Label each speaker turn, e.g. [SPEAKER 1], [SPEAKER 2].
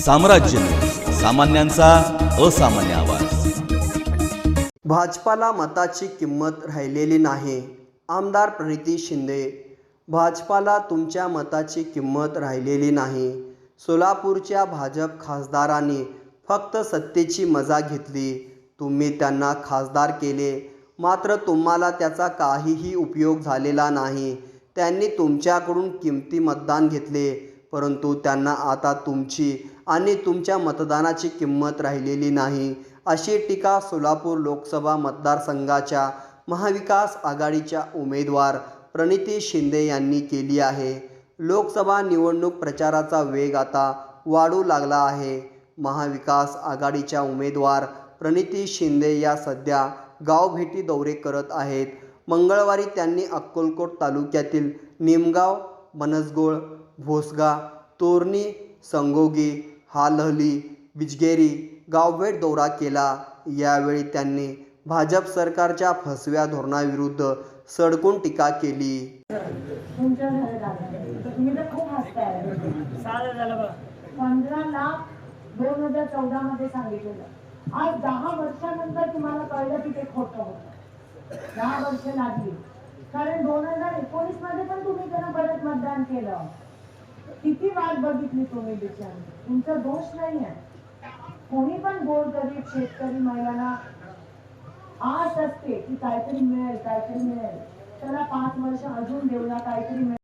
[SPEAKER 1] साम्राज्य न्यूज, सामान्यांचा असामान्य आवाज।
[SPEAKER 2] भाजपाला मताची किंमत राहिलेली नाही। आमदार प्रणिती शिंदे, भाजपाला तुमच्या मताची किंमत राहिलेली नाही। सोलापूरच्या भाजप खासदारांनी फक्त सत्तेची मजा घेतली। तुम्ही त्यांना खासदार केले, मात्र तुम्हाला त्याचा काहीही उपयोग झालेला नाही। त्यांनी तुमच्याकडून किमती मतदान घेतले, परंतु त्यांना आता तुमची आणि तुमच्या मतदानाची किंमत राहिलेली नाही, अशी टीका सोलापूर लोकसभा मतदारसंघाच्या महाविकास आघाडीच्या उमेदवार प्रणिती शिंदे यांनी केली आहे। लोकसभा निवडणूक प्रचाराचा वेग आता वाढू लागला आहे। महाविकास आघाडीच्या उमेदवार प्रणिती शिंदे या सध्या गावभेटी दौरे करत आहेत। मंगळवारी त्यांनी अक्कलकोट तालुक्यातील निमगाव, बनसगोळ, भोसगा, तोरणी, संगोगी, हालहली, बिजगेरी गावभेट दौरा केला। यावेळी त्यांनी भाजप सरकारच्या फसव्या धोरणाविरुद्ध सडकून टीका केली।
[SPEAKER 3] तुमच्या घरात आला तुम्ही तर खूप हसताय। 15 लाख 2014 मध्ये सांगितलेलं, आज 10 वर्षानंतर तुम्हाला कळलं की ते खोटं होतं। 10 वर्ष लागली, कारण 2019 मध्ये पण तुम्ही त्यांना परत मतदान केलं। किती वाट बघितली तुम्ही बिचारी, तुमचा दोष नाही आहे। कोणी पण गोरगरीब शेतकरी महिलांना आस असते की काहीतरी मिळेल, काहीतरी मिळेल, त्याला 5 वर्ष अजून देऊया, काहीतरी मिळेल।